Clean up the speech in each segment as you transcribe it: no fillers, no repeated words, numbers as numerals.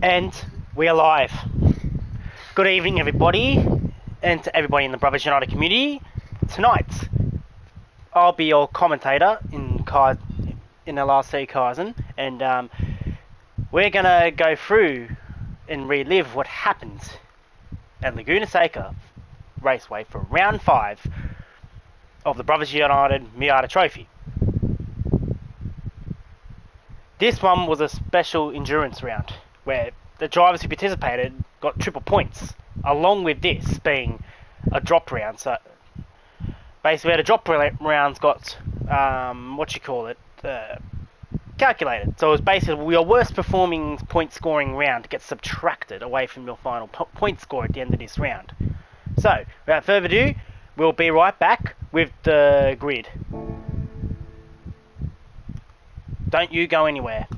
And we are live. Good evening, everybody, and to everybody in the Brothers United community. Tonight, I'll be your commentator in LRC Kaizen, and we're gonna go through and relive what happened at Laguna Seca Raceway for round 5 of the Brothers United Miata Trophy. This one was a special endurance round where the drivers who participated got triple points, along with this being a drop round. So basically, where the drop rounds got calculated. So it was basically your worst performing point scoring round gets subtracted away from your final point score at the end of this round. So without further ado, we'll be right back with the grid. Don't you go anywhere.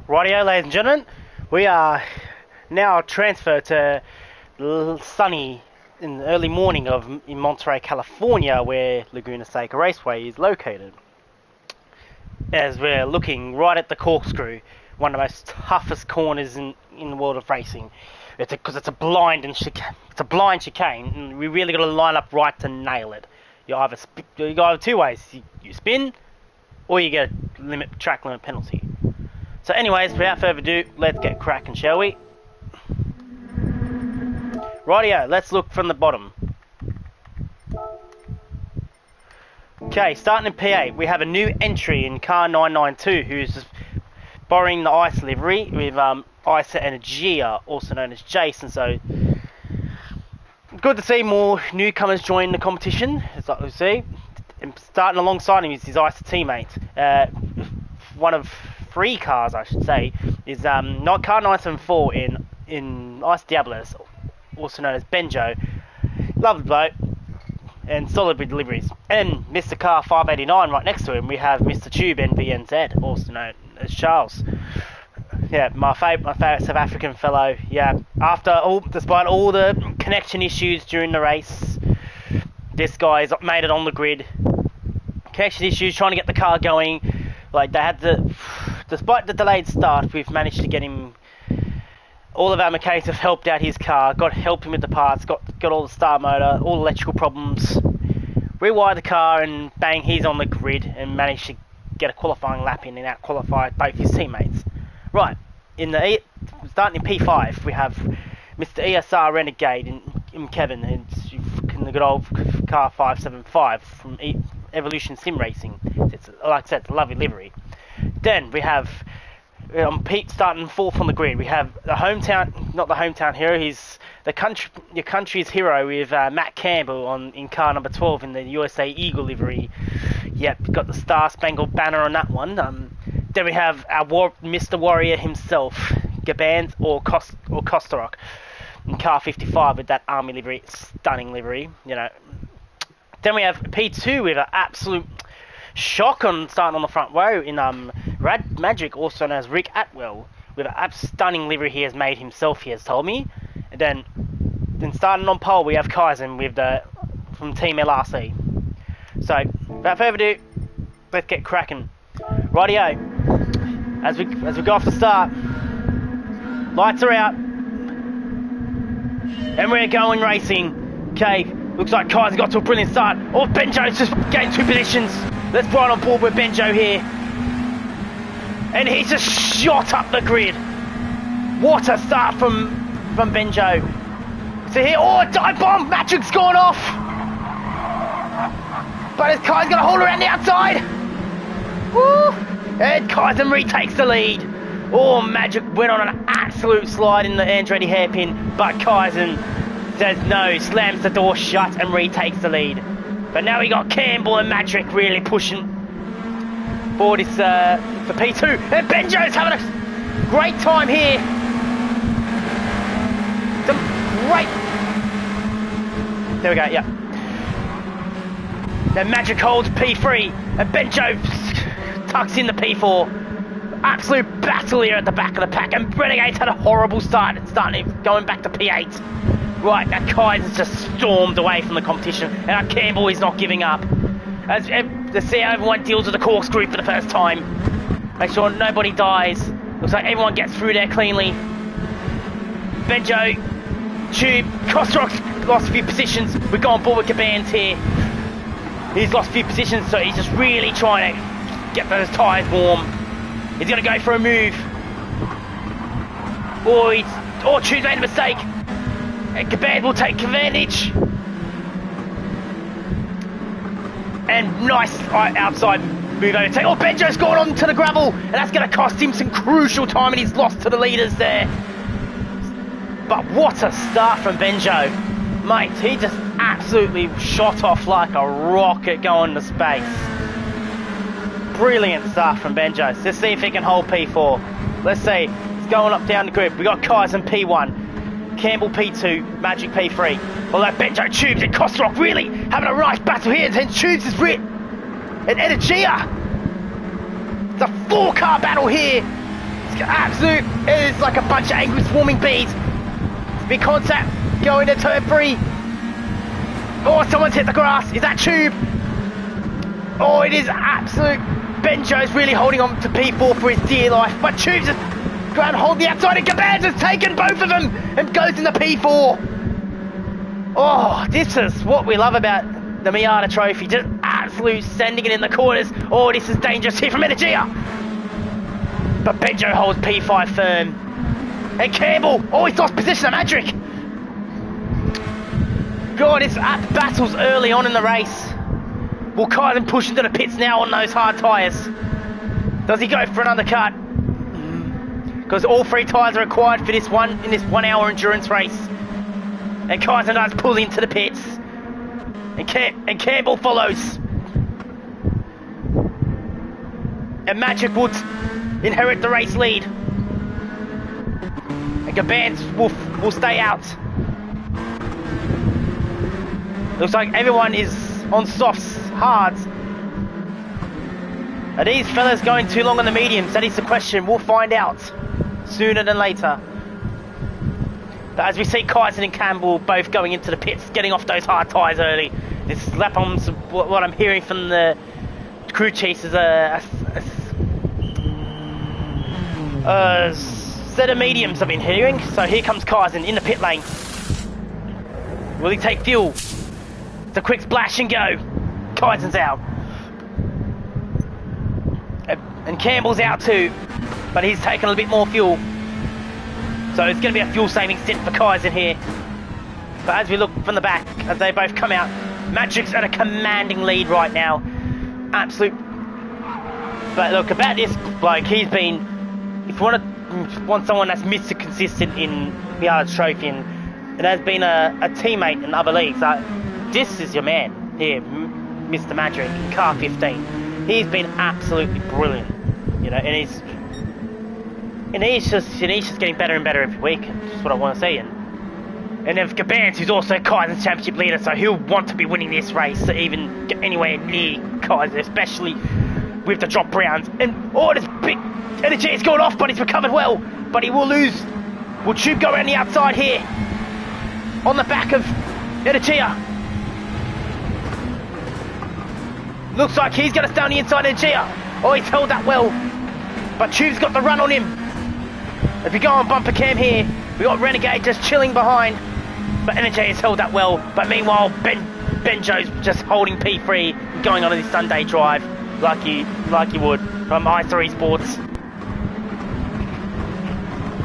Rightio, ladies and gentlemen, we are now transferred to sunny in the early morning in Monterey, California, where Laguna Seca Raceway is located. As we're looking right at the corkscrew, one of the most toughest corners in the world of racing. Because it's a blind chicane, and we really got to line up right to nail it. You go either two ways: you spin, or you get a track limit penalty. So anyways, without further ado, let's get cracking, shall we? Rightio, let's look from the bottom. Okay, starting in P8, we have a new entry in car 992, who's borrowing the ICE livery with ICE Energia, also known as Jason. So good to see more newcomers join the competition, as like we see. And starting alongside him is his ICE teammate. One of 3 cars, I should say, is car 974 in Ice Diablos, also known as Benjo. Lovely bloke and solid with deliveries. And Mr. Car 589 right next to him, we have Mr. Tube NVNZ, also known as Charles. Yeah, my favourite South African fellow. Yeah, despite all the connection issues during the race, this guy's made it on the grid. Connection issues, trying to get the car going. Like despite the delayed start, we've managed to get him. All of our mechanics have helped out his car, helped him with the parts, got all the start motor, all the electrical problems. Rewired the car, and bang, he's on the grid and managed to get a qualifying lap in and out qualified both his teammates. Right, starting in P5, we have Mr. ESR Renegade in Kevin, in the good old car 575 from Evolution Sim Racing. It's, like I said, it's a lovely livery. Then we have Pete starting 4th on the grid. We have not the hometown hero. He's your country's hero with Matt Campbell in car number 12 in the USA Eagle livery. Yep, got the Star Spangled Banner on that one. Then we have our Mr. Warrior himself, Gaband or Kostarok, in car 55 with that army livery, stunning livery, you know. Then we have P2 with an absolute shock on starting on the front row in Rad Magic, also known as Rick Atwell, with an stunning livery he has made himself, he has told me. And then starting on pole we have Kaizen with from Team LRC. So without further ado, let's get cracking. Rightio, as we go off the start, lights are out, and we're going racing. Okay, looks like Kai's got to a brilliant start. Oh, Benjo's just getting 2 positions. Let's ride on board with Benjo here. And he's just shot up the grid. What a start from Benjo. So here, oh, dive bomb, Matrix gone off. But his Kai's gonna hold around the outside. Woo! And Kaizen retakes the lead. Oh, Magic went on an absolute slide in the Andretti hairpin, but Kaizen says no, slams the door shut and retakes the lead. But now we got Campbell and Magic really pushing forward for P2. And Benjo's having a great time here. Some great... There we go, yeah. Then Magic holds P3 and Benjo tucks in the P4. Absolute battle here at the back of the pack, and Renegade's had a horrible start. It's going back to P8. Right, that Kai's just stormed away from the competition, and our Campbell is not giving up. As to see how everyone deals with the corkscrew for the first time. Make sure nobody dies. Looks like everyone gets through there cleanly. Benjo, Tube, Kostrock's lost a few positions. We've gone forward with Cabans here. He's lost a few positions, so he's just really trying to get those tyres warm. He's going to go for a move. Oh, Tube's made a mistake. And Caband will take advantage. And nice outside move overtake. Oh, Benjo's gone on to the gravel, and that's going to cost him some crucial time, and he's lost to the leaders there. But what a start from Benjo. Mate, he just absolutely shot off like a rocket going to space. Brilliant start from Benjo. Let's see if he can hold P4. Let's see. It's going up down the grid. We got Kaizen P1, Campbell P2, Magic P3. Although Benjo, Tubes and Kostrock really having a nice battle here. And then Tubes is writ. And Energia. It's a 4-car battle here. It's absolute. It's like a bunch of angry swarming bees. Big contact going to turn 3. Oh, someone's hit the grass. Is that Tube? Oh, it is absolute. Benjo's really holding on to P4 for his dear life, but Tube's just going to hold the outside, and Cabans has taken both of them and goes into P4. Oh, this is what we love about the Miata Trophy. Just absolute sending it in the corners. Oh, this is dangerous here from Energia. But Benjo holds P5 firm. And Campbell, oh, he's lost position of Magic. God, it's battles early on in the race. Will Kaizen push into the pits now on those hard tyres? Does he go for an undercut? Because all 3 tyres are required for this in this 1 hour endurance race. And Kaizen does pull into the pits. And Campbell follows. And Magic would inherit the race lead. And Gabans will stay out. Looks like everyone is on softs, hards. Are these fellas going too long on the mediums? That is the question. We'll find out sooner than later. But as we see Kaizen and Campbell both going into the pits, getting off those hard tyres early. This lap on what I'm hearing from the crew chiefs is a set of mediums I've been hearing. So here comes Kaizen in the pit lane. Will he take fuel? It's a quick splash and go. Kaizen's out. And Campbell's out too, but he's taken a bit more fuel. So it's going to be a fuel saving stint for Kaizen here. But as we look from the back, as they both come out, Magic's at a commanding lead right now. Absolute. But look, about this bloke, he's been, if you want someone that's Mr. Consistent in Miata Trophy and has been a teammate in other leagues, this is your man here. Mr. Madrick in car 15. He's been absolutely brilliant, you know, and he's just getting better and better every week. That's what I want to see. And then Gabans, who's also Kaiser's championship leader, so he'll want to be winning this race to even get anywhere near Kaiser, especially with the drop rounds. And oh, this big energy has gone off, but he's recovered well. But he will lose. Will Tube go around the outside here? On the back of Energia. Looks like he's going to stay on the inside of Energia. Oh, he's held that well. But Tube's got the run on him. If we go on bumper cam here, we got Renegade just chilling behind. But Energia has held that well. But meanwhile, Benjo's just holding P3, going on his Sunday drive like he would from i3 Sports.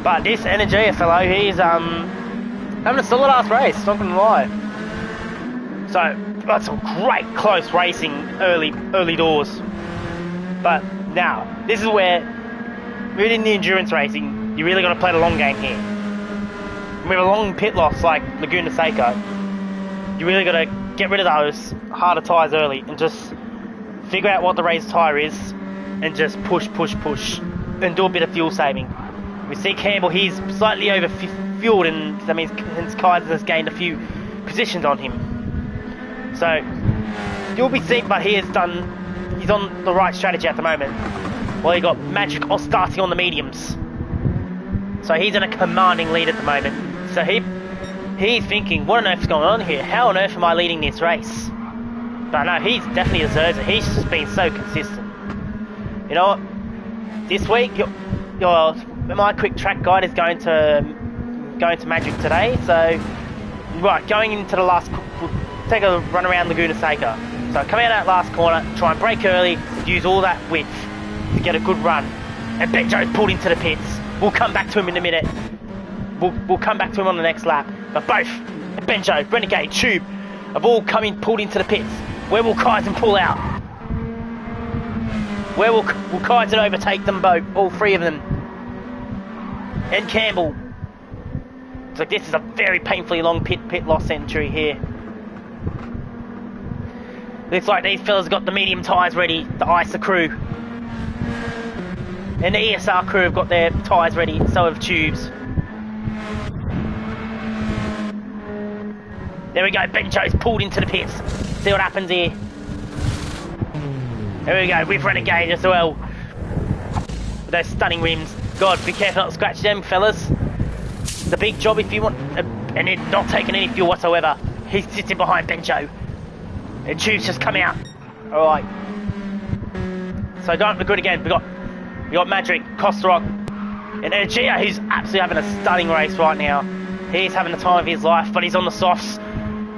But this Energia fellow, he's having a solid ass race, not gonna lie. So that's some great close racing early doors. But now, this is where really in the endurance racing, you really got to play the long game here. With a long pit loss like Laguna Seca, you really got to get rid of those harder tyres early and just figure out what the race tyre is and just push and do a bit of fuel saving. We see Campbell, he's slightly over fueled, and that means Kaiser has gained a few positions on him. So you'll be seeing, but he's on the right strategy at the moment. Well, he got Magic starting on the mediums, so he's in a commanding lead at the moment. So he's thinking, what on earth is going on here? How on earth am I leading this race? But no, he definitely deserves it. He's just been so consistent. You know what? This week, my quick track guide is going to Magic today. So right, going into the last, we'll take a run around Laguna Seca. So come out that last corner, try and brake early, use all that width to get a good run. And Benjo's pulled into the pits. We'll come back to him in a minute. We'll come back to him on the next lap. But both Benjo, Renegade, Tube have all pulled into the pits. Where will Kaizen pull out? Where will Kaizen overtake them both, all three of them? And Campbell. So this is a very painfully long pit loss entry here. Looks like these fellas got the medium tyres ready, the ISA crew. And the ESR crew have got their tyres ready, so have Tubes. There we go, Benjo's pulled into the pits. See what happens here. There we go, with Renegade as well. With those stunning rims. God, be careful not to scratch them, fellas. It's a big job if you want, and they're not taking any fuel whatsoever. He's sitting behind Benjo. And Tube's just come out. Alright. So don't look good again. We got Madrick, Kosterok, and Energia, who's absolutely having a stunning race right now. He's having the time of his life, but he's on the softs.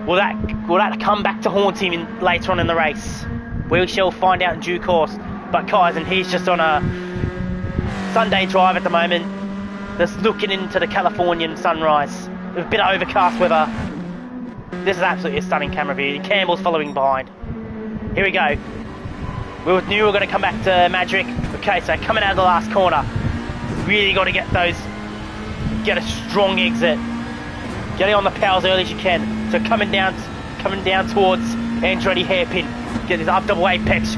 Will that come back to haunt him later on in the race? We shall find out in due course. But Kaizen, he's just on a Sunday drive at the moment, just looking into the Californian sunrise with a bit of overcast weather. This is absolutely a stunning camera view. Campbell's following behind. Here we go. We knew we were going to come back to Madrick. Okay, so coming out of the last corner, really got to get a strong exit. Getting on the power as early as you can. So coming down towards Andretti hairpin. Get his up double apex.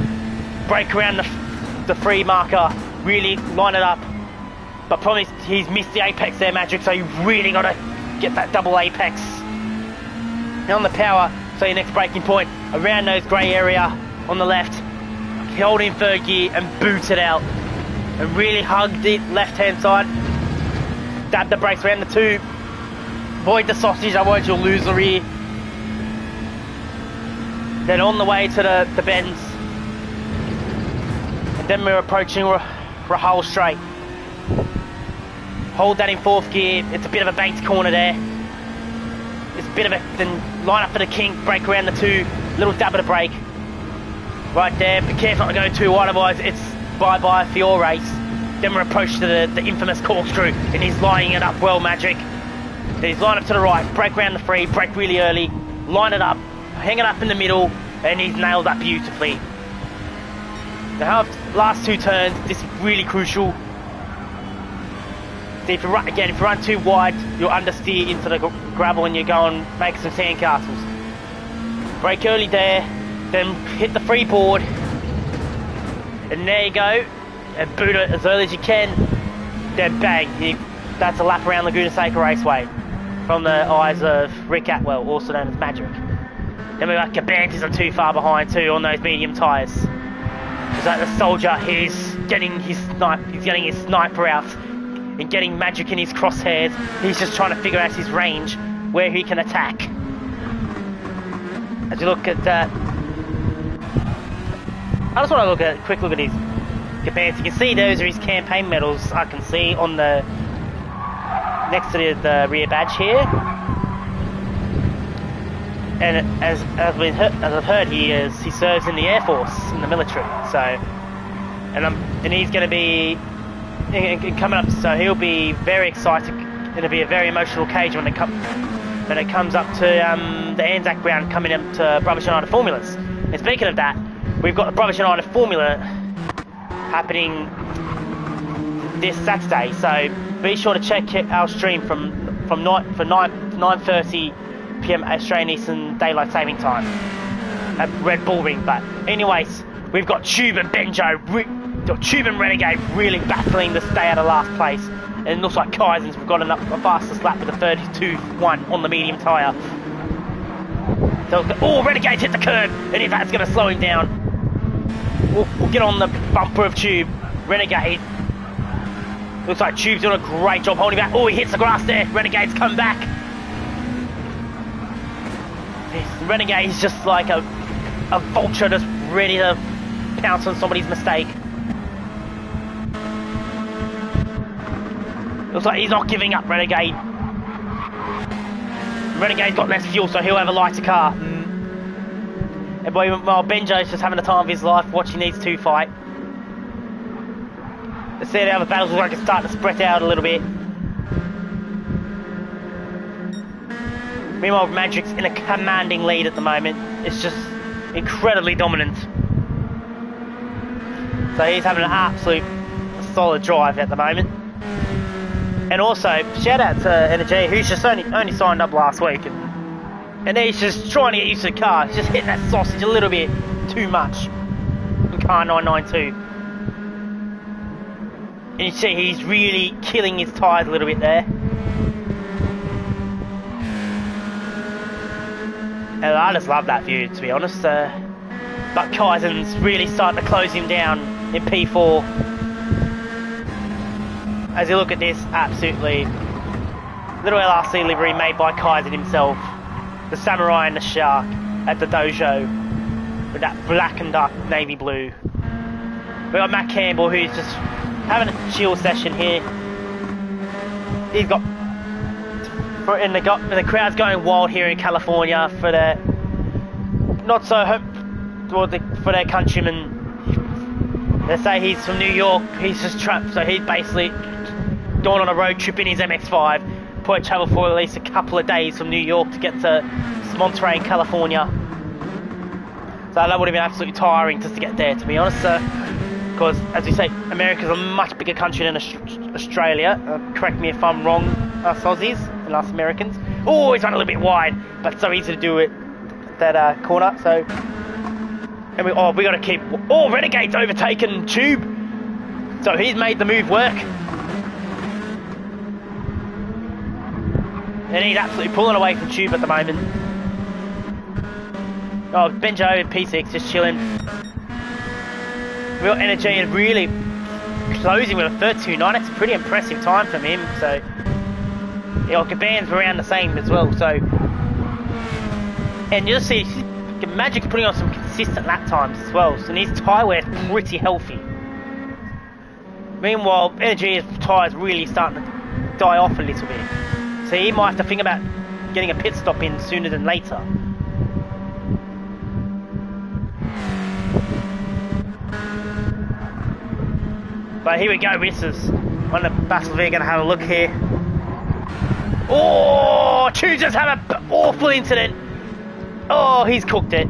Break around the free marker. Really line it up. But probably he's missed the apex there, Madrick. So you really got to get that double apex. Now on the power, so your next braking point, around those grey area on the left, hold in third gear and boot it out. And really hug the left hand side, dab the brakes around the tube, avoid the sausage, otherwise you'll lose the rear. Then on the way to the bends, and then we're approaching Rahal Straight. Hold that in fourth gear, it's a bit of a banked corner there. It's a bit of a, then line up for the kink, brake around the two, little dab of the brake. Right there, be careful not to go too wide, otherwise it's bye-bye for your race. Then we're approaching to the infamous corkscrew, and he's lining it up well, Madrick. Then he's lined up to the right, brake around the free, brake really early, line it up, hang it up in the middle, and he's nailed that beautifully. Now, last two turns, this is really crucial. See, if you run too wide, you'll understeer into the gravel and you go and make some sandcastles. Brake early there, then hit the freeboard, and there you go, and boot it as early as you can, then bang, that's a lap around Laguna Seca Raceway, from the eyes of Rick Atwell, also known as Magic. Then we've got Gabantis isn't too far behind too on those medium tyres. It's like the soldier, he's getting his sniper out, and getting Magic in his crosshairs. He's just trying to figure out his range, where he can attack. As you look at that, I just want to look at a quick look at his Gabantis. You can see those are his campaign medals. I can see on the next to the rear badge here. And as I've heard, he serves in the Air Force, in the military. So, and he's going to be coming up. So he'll be very excited. It'll be a very emotional occasion when it comes up to the Anzac round, coming up to British United Formulas. And speaking of that, we've got the British United Formula happening this Saturday. So be sure to check our stream from 9:30 PM Australian Eastern Daylight Saving Time at Red Bull Ring. But anyways, we've got Tube and Tube and Renegade really battling to stay out of last place, and it looks like Kaizen's got a fastest lap with a 32.1 on the medium tyre. So, Renegade hit the curb, and if that's going to slow him down, we'll get on the bumper of Tube. Renegade, looks like Tube's doing a great job holding back. Oh, he hits the grass there. Renegade's come back. Renegade is just like a vulture, just ready to pounce on somebody's mistake. Looks like he's not giving up, Renegade. Renegade's got less fuel, so he'll have a lighter car. And while Benjo's just having the time of his life watching these two fight. Let's see how the battles look like it's starting to spread out a little bit. Meanwhile, Magic's in a commanding lead at the moment. It's just incredibly dominant. So he's having an absolute solid drive at the moment. And also, shout out to Energy, who's just only signed up last week. And he's just trying to get used to the car. He's just hitting that sausage a little bit too much in car 992. And you see he's really killing his tyres a little bit there. And I just love that view, to be honest. But Kaizen's really starting to close him down in P4. As you look at this, absolutely little LRC livery made by Kaizen himself. The samurai and the shark at the dojo with that black and dark navy blue. We got Matt Campbell, who's just having a chill session here. He's got, and the crowd's going wild here in California for their not so for their countrymen. They say he's from New York. He's just trapped, so he's basically gone on a road trip in his MX-5. Probably travel for at least a couple of days from New York to get to Monterey in California. So that would have been absolutely tiring just to get there, to be honest. Because, as we say, America's a much bigger country than Australia. Correct me if I'm wrong, us Aussies and us Americans. Oh, he's run a little bit wide, but so easy to do it that corner. So, and we got to keep. Oh, Renegade's overtaken Tube, so he's made the move work. And he's absolutely pulling away from Tube at the moment. Oh, Benjo and P6 just chilling. Real energy and really closing with a 32.9. That's a pretty impressive time from him. So, yeah, Gaban's around the same as well. So, and you'll see Magic's putting on some consistent lap times as well. So, and his tyre wear is pretty healthy. Meanwhile, Energy's tyres really starting to die off a little bit. So he might have to think about getting a pit stop in sooner than later. But here we go, this is on the battle we're going to have a look here. Oh, Chu just had an awful incident. Oh, he's cooked it.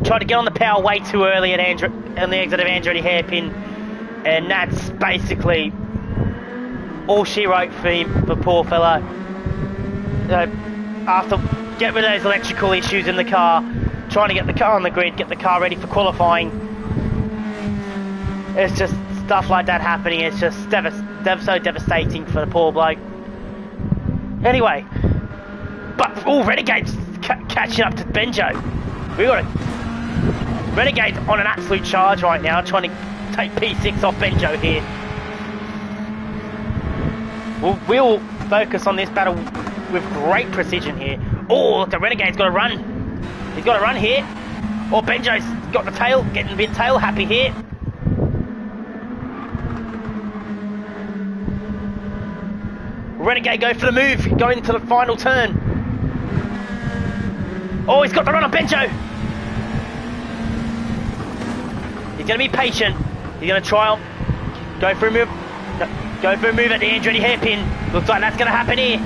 Tried to get on the power way too early at on the exit of Andretti hairpin. And that's basically all she wrote for him, the poor fella. After get rid of those electrical issues in the car, trying to get the car on the grid, get the car ready for qualifying. It's just stuff like that happening. It's just so devastating for the poor bloke. Anyway, but Renegade's catching up to Benjo. We got a Renegade on an absolute charge right now, trying to take P6 off Benjo here. We'll focus on this battle with great precision here. Oh, look, the Renegade's got to run. He's got to run here. Oh, Benjo's got the tail, getting a bit tail happy here. Renegade go for the move, going into the final turn. Oh, he's got the run on Benjo. He's going to be patient. He's going to try and go for a move. Go for a move at the Andretti hairpin. Looks like that's going to happen here.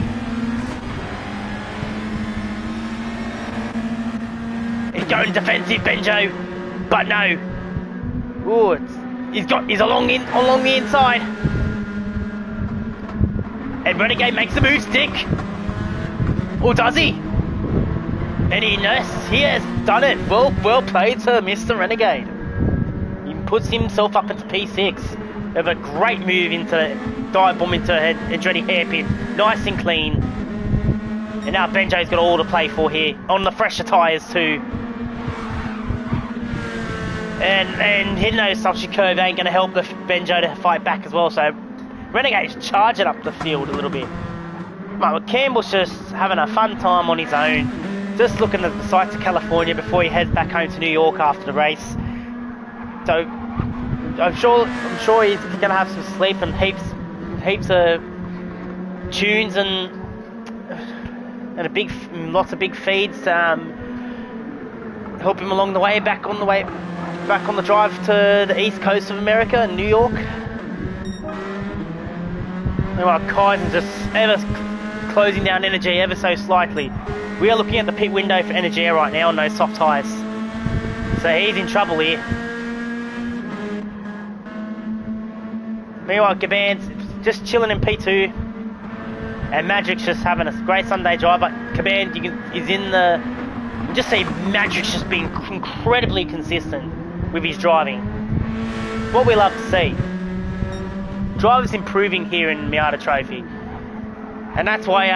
He's going defensive, Benjo, but no. Ooh, he's along the inside. And Renegade makes the move stick. Or does he? And he has done it. Well played to Mr. Renegade. He puts himself up into P6. With a great move into dive bomb into Andretti hairpin. Nice and clean. And now Benjo's got all to play for here. On the fresher tyres too. And hitting those substitute curve ain't going to help the Benjo to fight back as well. So Renegade's charging up the field a little bit. But Campbell's just having a fun time on his own. Just looking at the sights of California before he heads back home to New York after the race. So I'm sure he's going to have some sleep and heaps of tunes and lots of big feeds to help him along the way back on the drive to the east coast of America and New York. Meanwhile, Kaisen's just ever closing down Energy ever so slightly. We are looking at the pit window for Energy right now on those soft tyres. So he's in trouble here. Meanwhile, Caban's just chilling in P2. And Magic's just having a great Sunday drive. But Caban is in the... You just see Magic's just being incredibly consistent with his driving. What we love to see. Drivers improving here in Miata Trophy. And that's why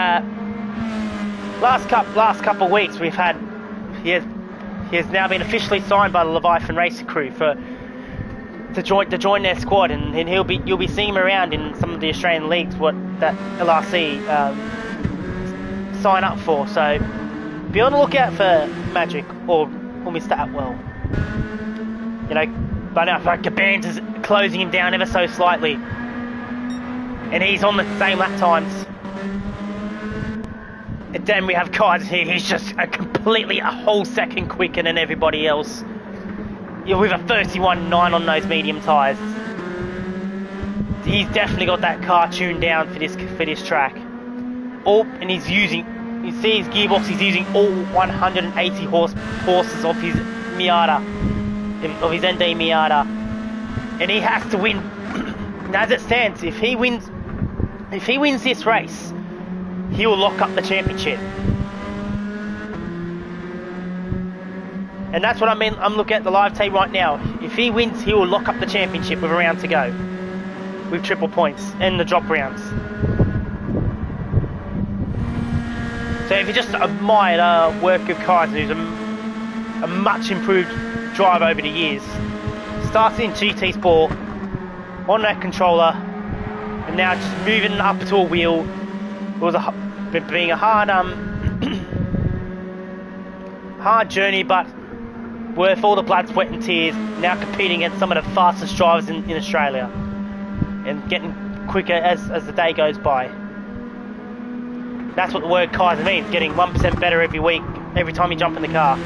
last couple of weeks we've had... He has now been officially signed by the Leviathan Racing crew to join their squad, and you'll be seeing him around in some of the Australian leagues that LRC sign up for. So be on the lookout for Magic or Mr. Atwell. You know, but now Caban's is closing him down ever so slightly, and he's on the same lap times. And then we have Kaiser here. He's just a whole second quicker than everybody else. Yeah, with a 31.9 on those medium tyres. He's definitely got that car tuned down for this track. And he's using, you see his gearbox, he's using all 180 horses of his Miata, of his ND Miata. And he has to win. And as it stands, if he wins this race, he will lock up the championship. And that's what I mean. I'm looking at the live tape right now. If he wins, he will lock up the championship with a round to go, with triple points and the drop rounds. So if you just admire the work of Kaiser, who's a much improved driver over the years, started in GT Sport on that controller, and now just moving up to a wheel. It was being a hard journey, but worth all the blood, sweat and tears. Now competing against some of the fastest drivers in Australia, and getting quicker as the day goes by. That's what the word Kaiser means, getting 1% better every week, every time you jump in the car.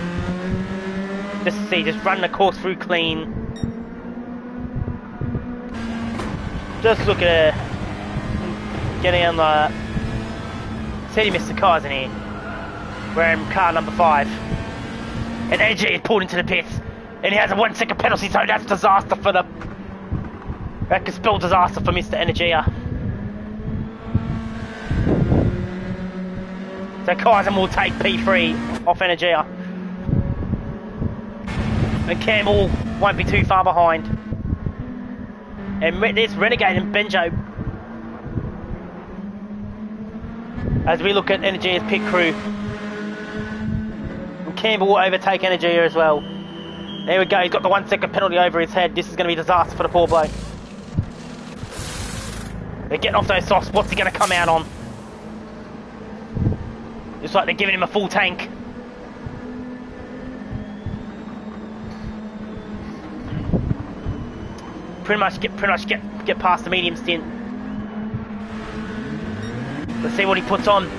Just running the course through clean. Just look at her getting on the city Mr. Kaiser here, wearing car number 5. And AJ is pulled into the pits, and he has a 1 second penalty, so that's disaster for the... That could spell disaster for Mr. Energia. So Kaiser will take P3 off Energia. And Campbell won't be too far behind. And there's Renegade and Benjo. As we look at Energia's pit crew. And Campbell will overtake Energia as well. There we go, he's got the 1 second penalty over his head. This is going to be a disaster for the poor bloke. They're getting off those softs. What's he going to come out on? Looks like they're giving him a full tank. Pretty much get past the medium stint. Let's see what he puts on.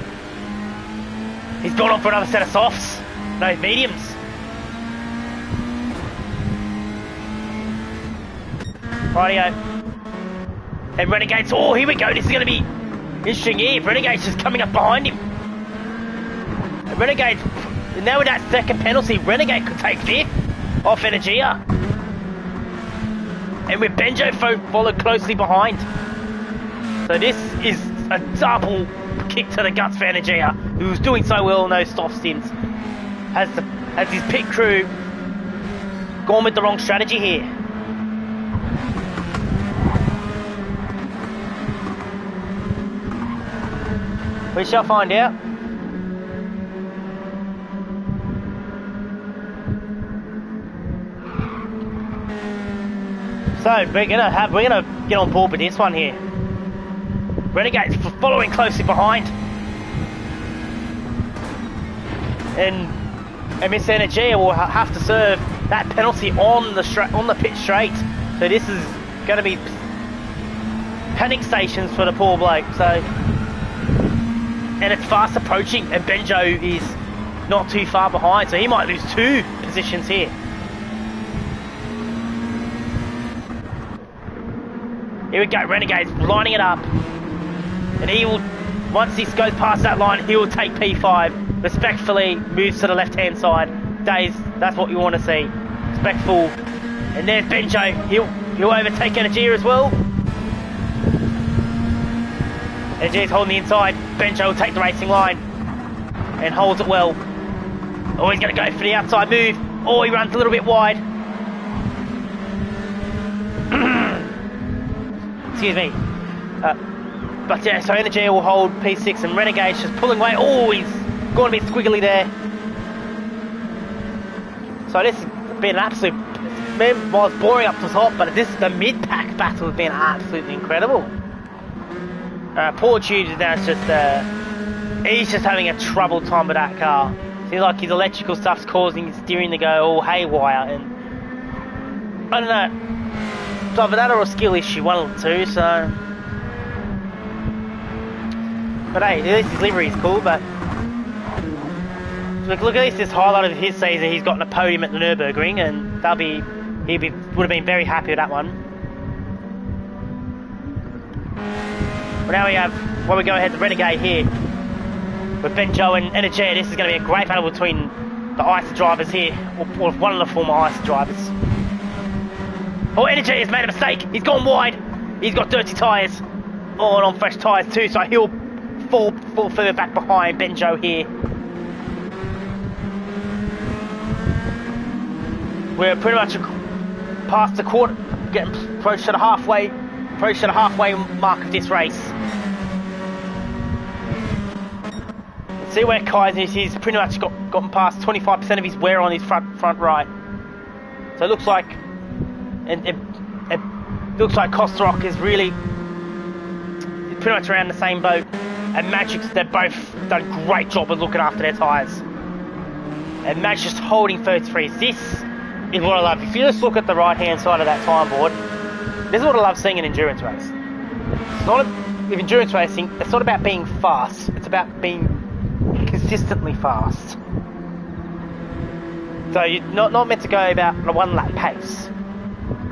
He's gone on for another set of softs. No, mediums. Rightio. And Renegade's, oh, here we go. This is going to be interesting here. Renegade's just coming up behind him. And Renegade, now with that second penalty, Renegade could take fifth off Energia. And with Benjo followed closely behind. So this is a double kick to the guts for Energia, who's doing so well in those soft stints. Has his pit crew gone with the wrong strategy here? We shall find out. So we're gonna get on board with this one here. Renegade's following closely behind, and Miss Energia will have to serve that penalty on the pit straight. So this is going to be panic stations for the poor bloke. So, and it's fast approaching, and Benjo is not too far behind, so he might lose 2 positions here. Here we go, Renegade's lining it up. And he will, once he goes past that line, he will take P5. Respectfully moves to the left-hand side. That's what you want to see. Respectful. And there's Benjo. He'll overtake Energia as well. Energia's holding the inside. Benjo will take the racing line. And holds it well. Oh, he's going to go for the outside move. Oh, he runs a little bit wide. Excuse me. But yeah, so Energia will hold P6 and Renegade's just pulling away. Oh, he's gone a bit squiggly there. So this has been an absolute... Well, it's boring up to top, but the mid-pack battle has been absolutely incredible. Poor Tubes is now just... he's just having a troubled time with that car. Seems like his electrical stuff's causing his steering to go all haywire, and... I don't know. It's either that or a skill issue, one of the two, so... But hey, at least his livery is cool, but... Look at this highlight of his season. He's gotten a podium at the Nürburgring, and would have been very happy with that one. But now we go ahead to Renegade here. With Benjo and Energia, this is going to be a great battle between the ICE drivers here, or one of the former ICE drivers. Oh, Energia has made a mistake. He's gone wide. He's got dirty tyres. Oh, and on fresh tyres too, so he'll fall further back behind Benjo here. We're pretty much past the quarter, getting approached to the halfway mark of this race. Let's see where Kaiser is. He's pretty much gotten past 25% of his wear on his front right. So it looks like it looks like Kostarok is really pretty much around the same boat. And Magic's, they've both done a great job of looking after their tyres. And Magic's just holding 33. This is what I love. If you just look at the right hand side of that time board, this is what I love seeing in endurance race. It's not with endurance racing, it's not about being fast, it's about being consistently fast. So you're not meant to go about a 1 lap pace.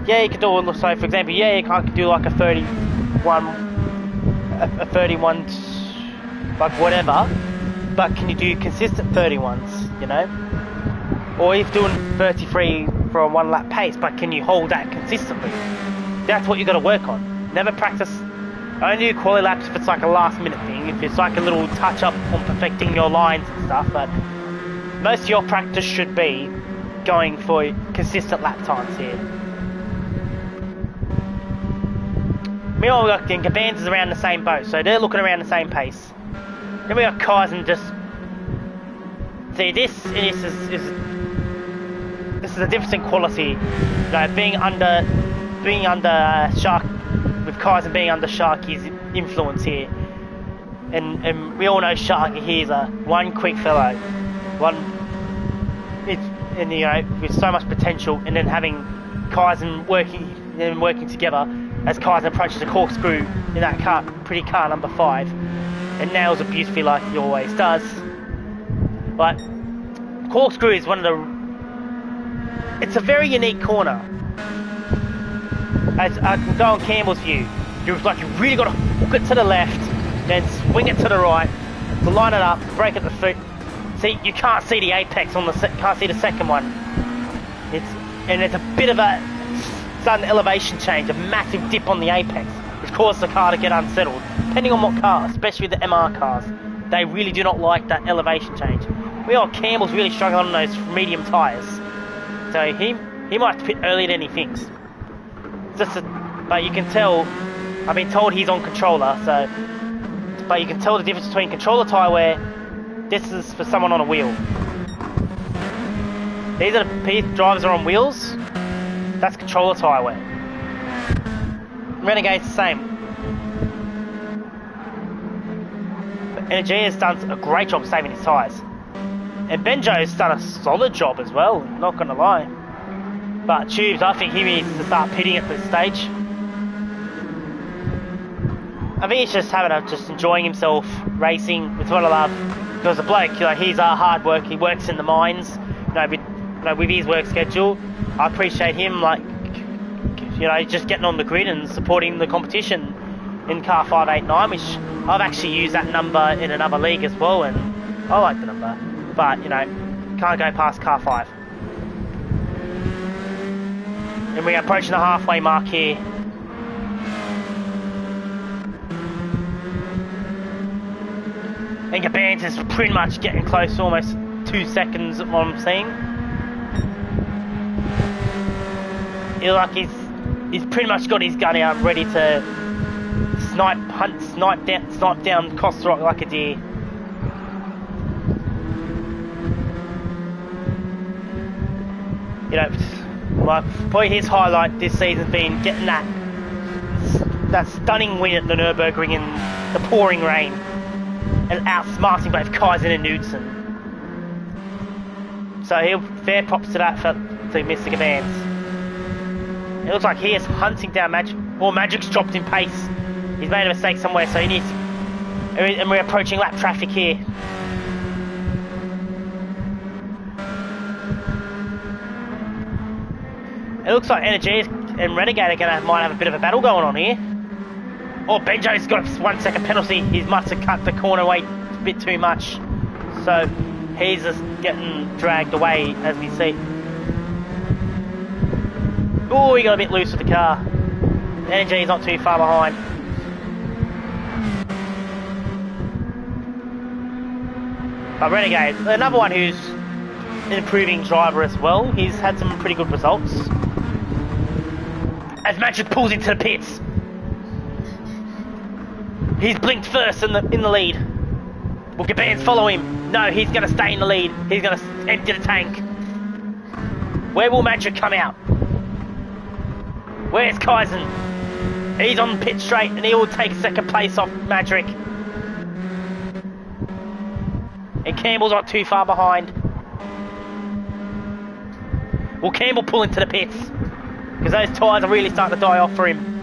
Yeah, you can do, so for example, yeah, you can do like a 31, like whatever, but can you do consistent 31s, you know? Or if doing 33 for a 1 lap pace, but can you hold that consistently? That's what you got to work on. Never practice. Only do quali laps if it's like a last minute thing, if it's like a little touch up on perfecting your lines and stuff, but most of your practice should be going for consistent lap times here. Meanwhile, we got Gabanz is around the same boat, so they're looking around the same pace. Then we got Kaizen just. See, this is a difference in quality. You know, being under Shark, with Kaizen being under Sharky's influence here, and we all know Sharky here's one quick fellow, and you know, with so much potential, and then having Kaizen working together as Kaizen approaches a corkscrew in that car number 5, and nails it beautifully like he always does. But corkscrew is it's a very unique corner. As I can go on Campbell's view, you really got to hook it to the left, then swing it to the right, to line it up, brake at the foot. See, you can't see the apex can't see the second one. It's a bit of a sudden elevation change, a massive dip on the apex, which causes the car to get unsettled. Depending on what car, especially the MR cars, they really do not like that elevation change. Campbell's really struggling on those medium tyres, so he might have to pit earlier than he thinks. But you can tell, I've been told he's on controller, but you can tell the difference between controller tyre wear. This is for someone on a wheel. These drivers are on wheels. That's controller tyre wear. Renegade's the same. But Energy has done a great job saving his tyres. And Benjo's done a solid job as well, not gonna lie. But Tubes, I think he needs to start pitting at this stage. I think he's just enjoying himself racing. It's what I love. Because the bloke, you know, he's hard work. He works in the mines. With his work schedule, I appreciate him, just getting on the grid and supporting the competition in car 589, which I've actually used that number in another league as well, and I like the number. But can't go past car 5. And we're approaching the halfway mark here. And Gabanz is pretty much getting close, almost 2 seconds of what I'm seeing. He's pretty much got his gun out, ready to snipe down Cosrock like a deer. Probably his highlight this season's been getting that stunning win at the Nürburgring in the pouring rain, and outsmarting both Kaizen and Knudsen. So fair props to that to Mr. Gabanz. It looks like he is hunting down Magic. Or Magic's dropped in pace. He's made a mistake somewhere, so he needs. And we're approaching lap traffic here. It looks like Energy and Renegade might have a bit of a battle going on here. Oh, Benjo's got a 1 second penalty. He must have cut the corner weight a bit too much. So he's just getting dragged away as we see. Oh, he got a bit loose with the car. Energy's not too far behind. But Renegade, another one who's an improving driver as well. He's had some pretty good results. As Magic pulls into the pits. He's blinked first in the lead. Will Gabanz follow him? No, he's going to stay in the lead. He's going to empty the tank. Where will Magic come out? Where's Kaizen? He's on pit straight and he will take second place off Magic. And Campbell's not too far behind. Will Campbell pull into the pits? Because those tyres are really starting to die off for him.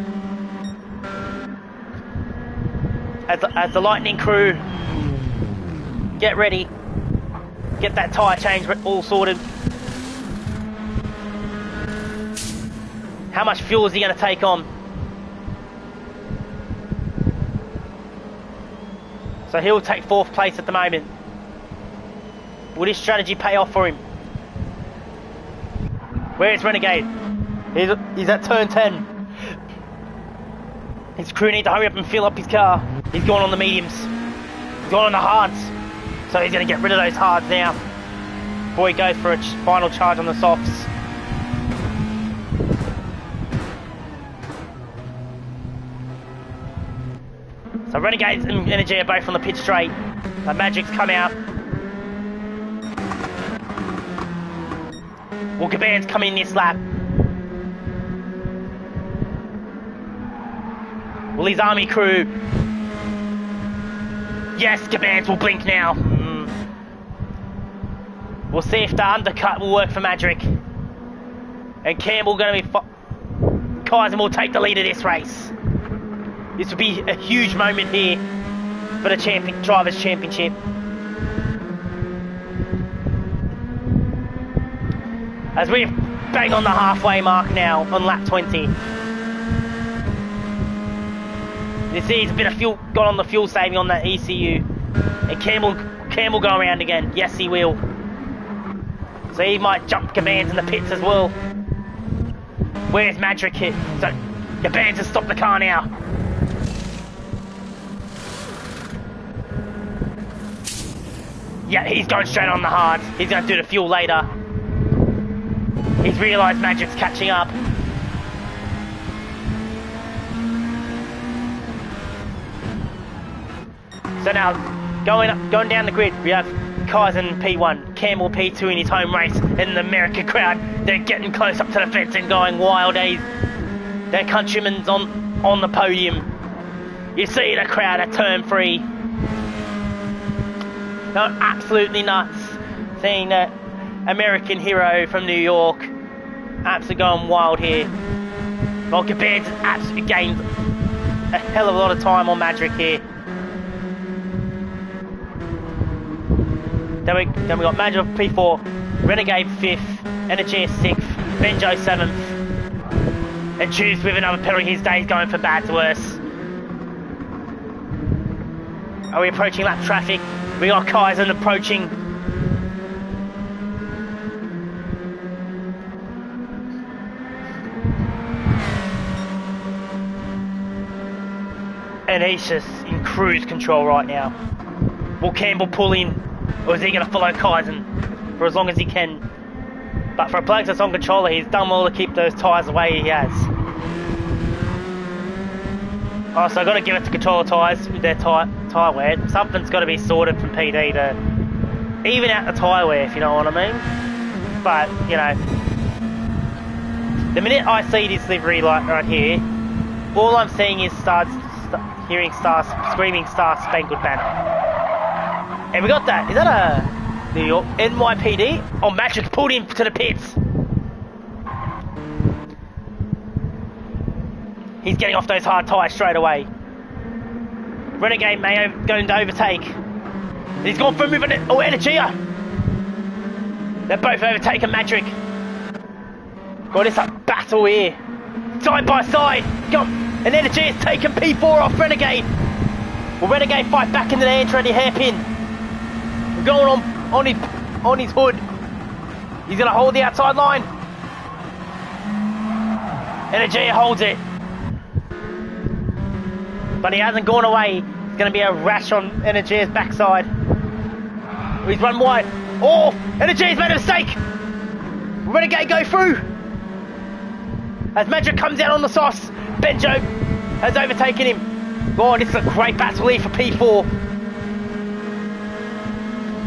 As the Lightning crew get ready, get that tyre change all sorted. How much fuel is he going to take on? So he'll take 4th place at the moment. Will this strategy pay off for him? Where's Renegade? He's at turn 10. His crew need to hurry up and fill up his car. He's going on the mediums. He's going on the hards. So he's going to get rid of those hards now. before he goes for a final charge on the softs. So Renegades and Energy are both on the pit straight. The Magic's come out. Well, Gaban's come in this lap. Will his army crew... Yes, Gabans will blink now. We'll see if the undercut will work for Madrick. And Campbell going to be... Kaizen will take the lead of this race. This will be a huge moment here for the Drivers' Championship. As we bang on the halfway mark now on lap 20. You see, it's a bit of fuel got on the fuel saving on that ECU. And Campbell go around again. Yes, he will. So he might jump Gabans in the pits as well. Where's Madrick hit? So Gabans has stopped the car now. Yeah, he's going straight on the hards. He's going to do the fuel later. He's realised Magic's catching up. So now, going down the grid, we have Kaizen P1, Campbell P2 in his home race, and the American crowd, they're getting close up to the fence and going wild. Their countrymen's on the podium. You see the crowd at turn 3. They're absolutely nuts. Seeing that American hero from New York absolutely going wild here. Well, Gaban's absolutely gained a hell of a lot of time on Madrick here. Then we got Madrick P4, Renegade 5th, Energy 6th, Benjo 7th, and Juice with another penalty. His day's going from bad to worse. Are we approaching lap traffic? We got Kaizen approaching. And he's just in cruise control right now. Will Campbell pull in, or is he going to follow Kaizen for as long as he can? But for a player that's on controller, he's done well to keep those tyres the way he has. Oh, so I've got to give it to controller tyres with their tyre wear. Something's got to be sorted from PD to even out the tyre wear, if you know what I mean. But, you know, the minute I see this livery light right here, all I'm seeing is hearing screaming Star Spangled Banner. And we got that. Is that a New York NYPD? Oh, Magic pulled him to the pits. He's getting off those hard tyres straight away. Renegade may going to overtake. He's gone for a move on it. Oh, Energia. They're both overtaking Madrick. God, it's a battle here. Side by side. Go. And Energy has taken P4 off Renegade. Will Renegade fight back into the entry ready hairpin? We're going on his hood. He's going to hold the outside line. Energy holds it. But he hasn't gone away. It's going to be a rash on Energy's backside. He's run wide. Oh, Energy's made a mistake. Renegade go through. As Magic comes out on the sauce, Benjo has overtaken him. Oh, this is a great battle here for P4.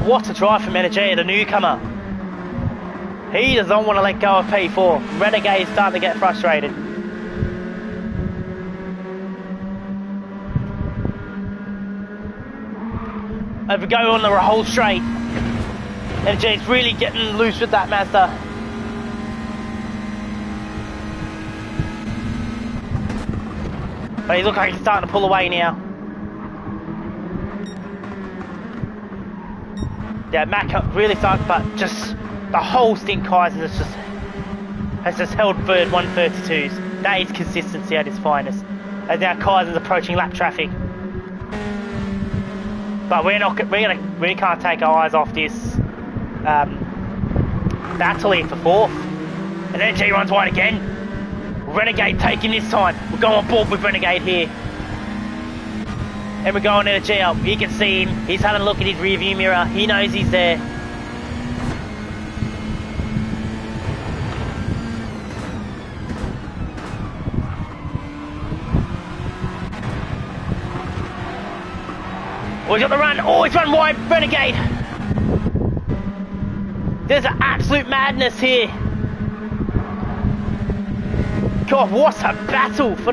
What a drive from Energy, the newcomer. He does not want to let go of P4. Renegade is starting to get frustrated. As we go on the whole straight, Energy's really getting loose with that Mazda. But he looks like he's starting to pull away now. Yeah, Mac really started, but just the whole stint Kaizen has just held third 132s. That is consistency at its finest. As now Kaizen's approaching lap traffic. But we can't take our eyes off this battle here for 4th. And Energy runs wide again. Renegade taking this time. We'll go on board with Renegade here. And we're going Energy up. You can see him. He's having a look at his rear view mirror. He knows he's there. Oh, he's got the run. Oh, he's run wide. Renegade. There's an absolute madness here. God, what a battle for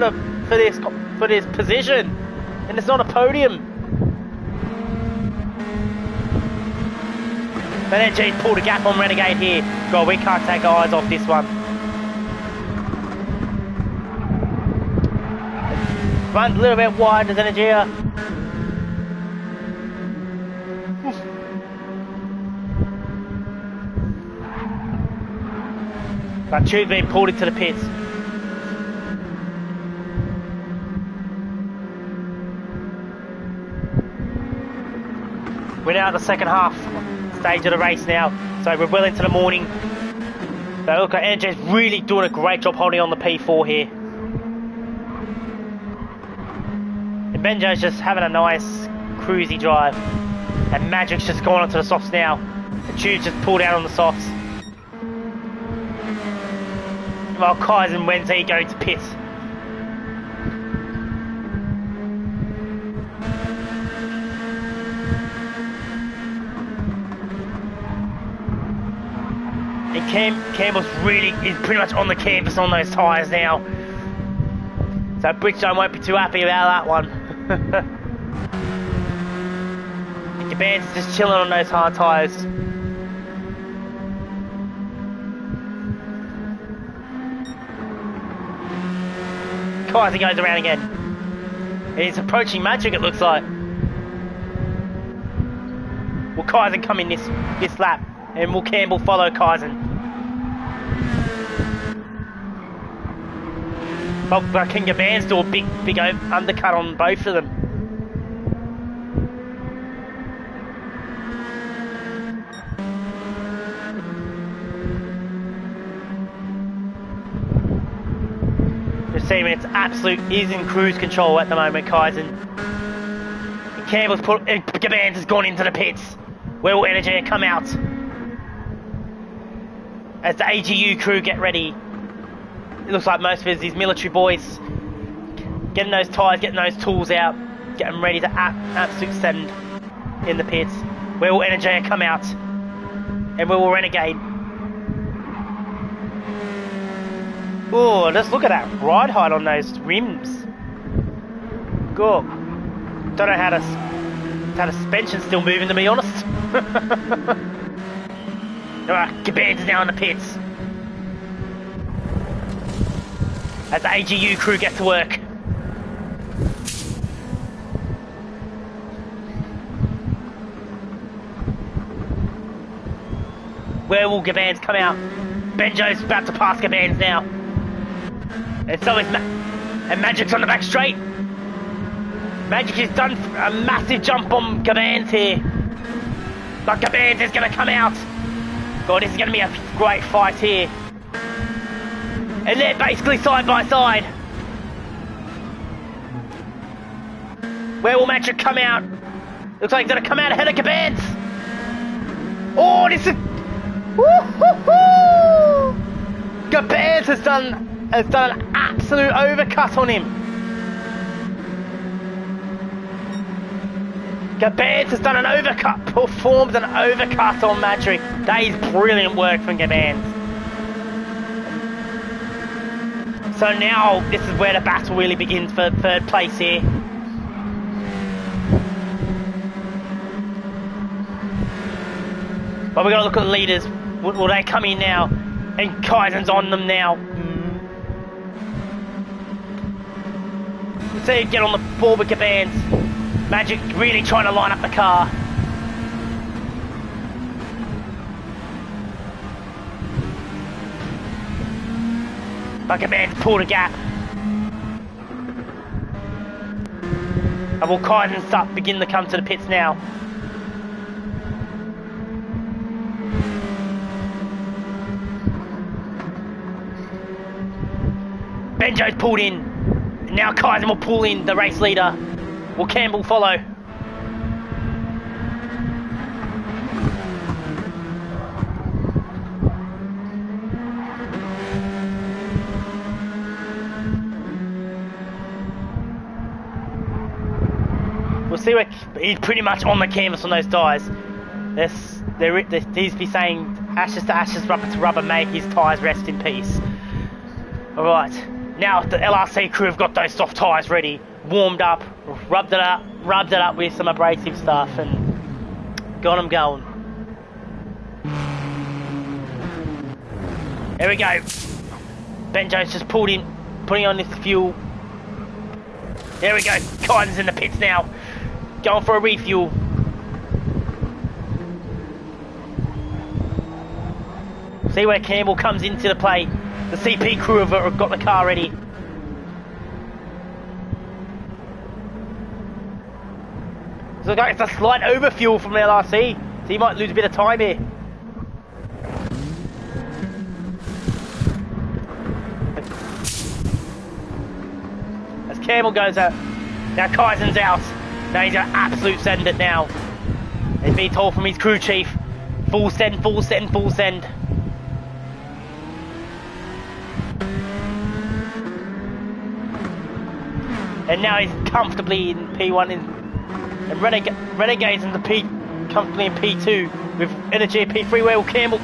this position, and it's not a podium. But then G's pulled a gap on Renegade here. God, we can't take our eyes off this one. Runs a little bit wide as Energia. But Tube's been pulled into the pits. We're now at the second half stage of the race now, so we're well into the morning. So look, Energy's really doing a great job holding on the P4 here. And Benjo's just having a nice cruisy drive. And Magic's just gone onto the softs now. The Tube's just pulled out on the softs. While Kai's and Wednesday go to pits. And Campbell's is pretty much on the canvas on those tyres now. So Bridgestone won't be too happy about that one. The band's just chilling on those hard tyres. Kaiser goes around again. He's approaching Magic, it looks like. Will Kaiser come in this lap? And will Campbell follow Kaiser? But can Gaban's do a big undercut on both of them? Just seeing it's he's in cruise control at the moment, Kaizen. Gaban's has gone into the pits. Where will Energy come out? As the AGU crew get ready. It looks like most of these military boys getting those tyres, getting those tools out, getting ready to absolute send in the pits. Where will Energy come out? And where will Renegade? Oh, just look at that ride height on those rims. Cool. Don't know how the suspension's still moving, to be honest. Alright, Gaban's is now in the pits. As the AGU crew get to work. Where will Gaban's come out? Benjo's about to pass Gaban's now. And so is Magic's on the back straight. Magic has done a massive jump on Gaban's here. But Gaban's is going to come out. God, this is going to be a great fight here. And they're basically side by side. Where will Magic come out? Looks like he's going to come out ahead of Gaban's. Oh, this is... Woo-hoo-hoo! Gaban's has done an absolute overcut on him. Gaban's has done an overcut, performed an overcut on Magic. That is brilliant work from Gaban's. So now this is where the battle really begins for third place here. But we've got to look at the leaders. Will they come in now? And Kaizen's on them now. So you get on the board with Gaban's. Magic really trying to line up the car. But Gaban's pulled a gap. And will Kaizen begin to come to the pits now? Benjo's pulled in. And now Kaizen will pull in the race leader. Will Campbell follow? We'll see where he's pretty much on the canvas on those tyres. He's be saying ashes to ashes, rubber to rubber, may his tyres rest in peace. Alright, now the LRC crew have got those soft tyres ready, warmed up, rubbed it up with some abrasive stuff, and got them going. Here we go. Benjo's just putting on this fuel. There we go. Kyden's in the pits now, going for a refuel. See where Campbell comes into the play. The CP crew have got the car ready. So it's a slight overfuel from the LRC, so he might lose a bit of time here. As Campbell goes out, now Kaisen's out. Now he's going to absolute send it now. He's been told from his crew chief, full send, full send, full send. And now he's comfortably in P1 and Renegade's in the comfortably in P2 with Energy at P3. Where will Campbell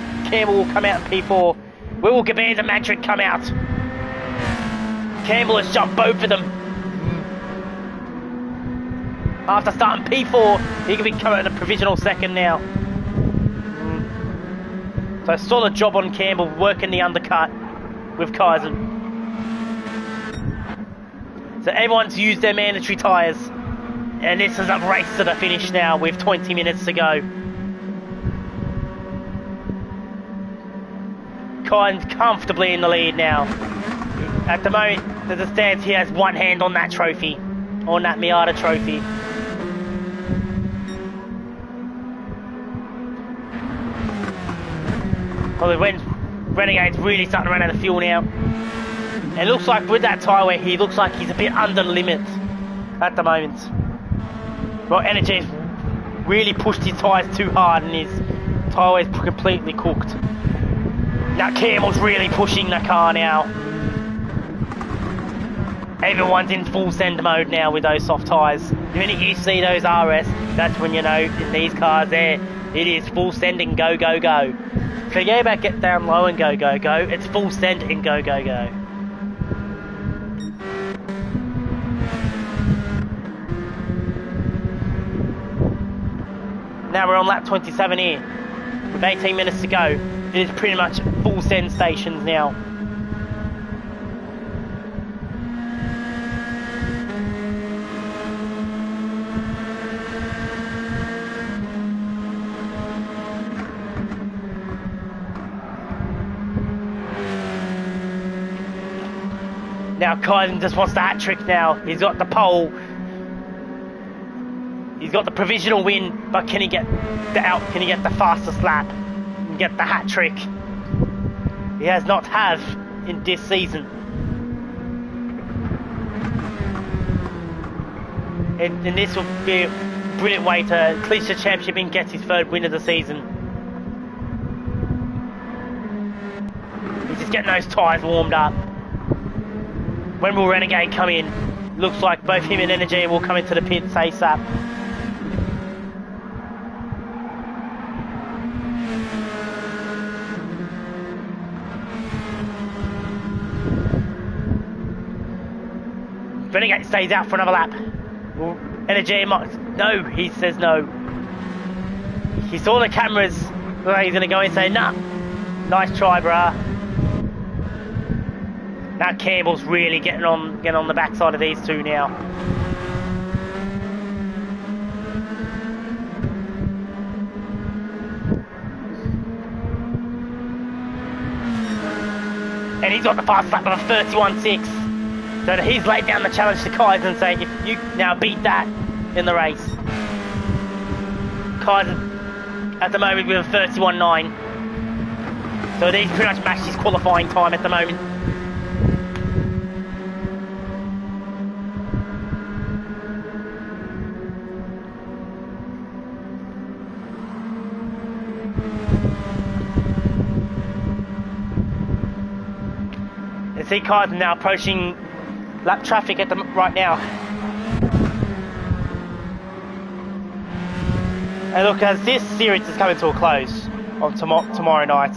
will come out in P4? Where will Gabans and Mantric come out? Campbell has jumped both of them. After starting P4, he can be coming in a provisional second now. So solid job on Campbell working the undercut with Kaizen. So everyone's used their mandatory tyres, and this is a race to the finish now with 20 minutes to go. Kyne's comfortably in the lead now. At the moment, as it stands, he has one hand on that trophy, on that Miata Trophy. Probably when Renegade's really starting to run out of fuel now. It looks like with that tyre wear, he looks like he's a bit under limit at the moment. Well, Energy's really pushed his tyres too hard and his tyre wear's completely cooked. Now Campbell's really pushing the car now. Everyone's in full send mode now with those soft tyres. The minute you see those RS, that's when you know in these cars there, it is full send and go, go, go. Forget about get down low and go, go, go. It's full send and go, go, go. Now we're on lap 27 here, with 18 minutes to go. It is pretty much full send stations now. Now Kyden just wants the hat trick now. He's got the pole. He's got the provisional win, but can he get the fastest lap and get the hat trick? He has not have in this season. And this will be a brilliant way to clinch the championship and get his third win of the season. He's just getting those tyres warmed up. When will Renegade come in? Looks like both him and Energy will come into the pits ASAP. Renegade stays out for another lap. Energy might... No, he says no. He saw the cameras. Well, he's going to go and say, nah. Nice try, brah. Now Campbell's really getting on the backside of these two now. And he's got the fast lap of a 31.6. So he's laid down the challenge to Kaizen, saying if you now beat that in the race. Kaizen at the moment with a 31.9. So he's pretty much matched his qualifying time at the moment. You see Kaizen now approaching lap traffic at the right now. And look, as this series is coming to a close on tomorrow night,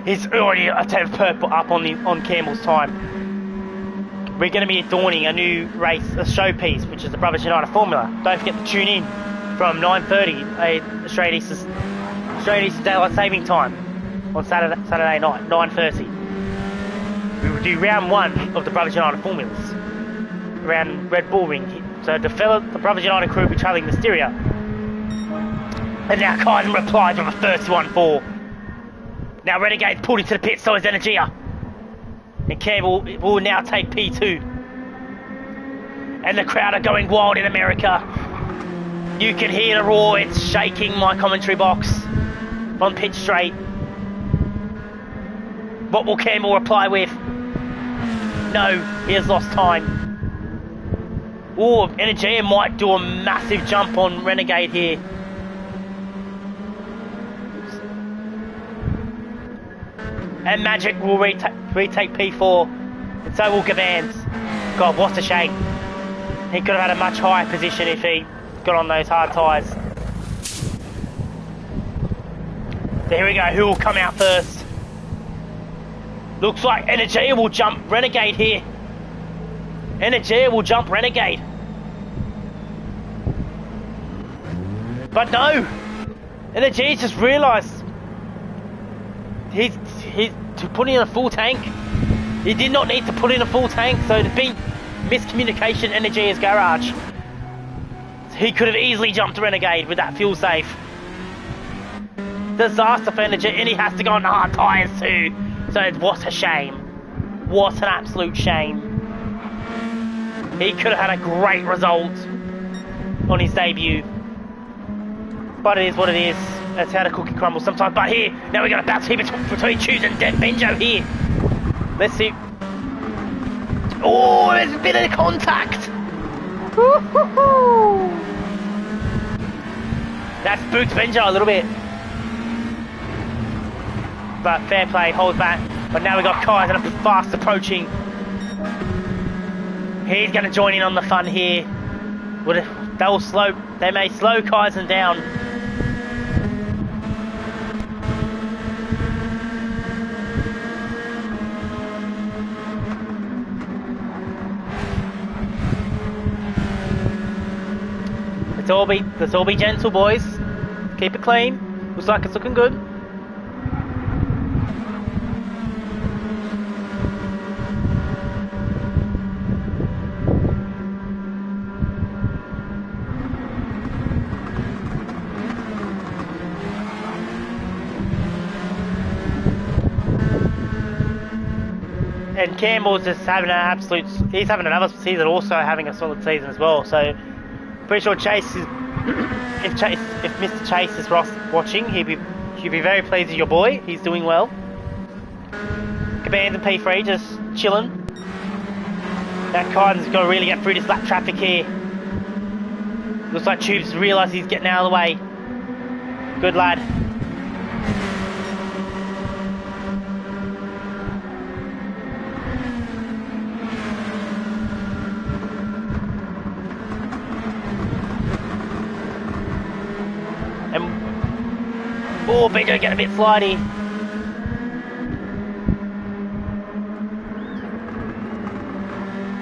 he's already a 10th purple up on Campbell's time. We're going to be adorning a new race, a showpiece, which is the Brothers United Formula. Don't forget to tune in from 9:30 Australia Eastern Daylight Saving Time on Saturday night, 9:30. We will do round 1 of the Brothers United Formulas around Red Bull Ring. So the Brothers United crew will be travelling Mysteria. And now Kaizen replies with a 31-4. Now Renegade pulled into the pit, so is Energia. And Campbell will now take P2. And the crowd are going wild in America. You can hear the roar, it's shaking my commentary box from pit straight. What will Campbell reply with? No, he has lost time. Oh, Energia might do a massive jump on Renegade here. And Magic will retake P4, and so will Gavans. God, what a shame. He could have had a much higher position if he got on those hard tyres. So here we go, who will come out first? Looks like Energia will jump Renegade here. Energia will jump Renegade. But no! Energia just realised he's to put in a full tank. He did not need to put in a full tank, so there's been miscommunication in Energia's garage. He could have easily jumped Renegade with that fuel safe. Disaster for Energia, and he has to go on the hard tyres too. So what a shame. What an absolute shame. He could have had a great result on his debut. But it is what it is. That's how the cookie crumbles sometimes. But here, now we've got a battle here between Choose and Benjo here. Let's see. Oh, there's a bit of contact. That spooks Benjo a little bit. But fair play, holds back. But now we've got Kaizen fast approaching. He's going to join in on the fun here. They may slow Kaizen down. Let's all be gentle, boys. Keep it clean. Looks like it's looking good. And Campbell's just having an absolute... He's having another season, also having a solid season as well. So, pretty sure Chase is... if Mr. Chase is watching, he'd be very pleased with your boy. He's doing well. Cabans and P3 just chilling. That Kaizen's got to really get through this lap traffic here. Looks like Tubes realised he's getting out of the way. Good lad. Oh, Benjo getting a bit slidey.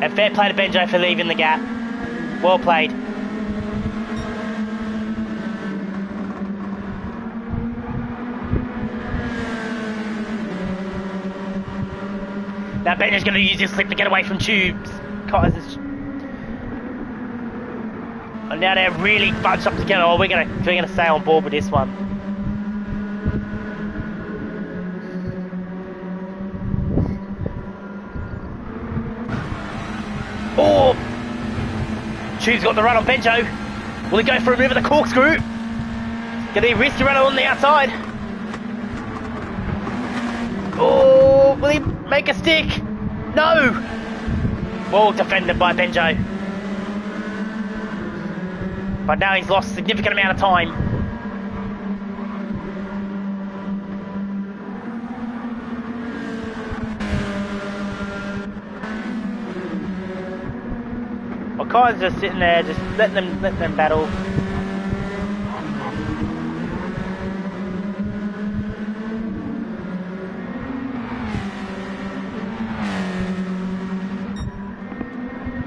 And fair play to Benjo for leaving the gap. Well played. Now Benjo's going to use his slip to get away from Tubes. And now they're really bunched up together. Oh, we're gonna stay on board with this one. Oh! Tubes got the run on Benjo. Will he go for a move of the corkscrew? Gonna be risky runner on the outside. Oh! Will he make a stick? No! Well defended by Benjo. But now he's lost a significant amount of time. Well, Kai's just sitting there, just letting them battle.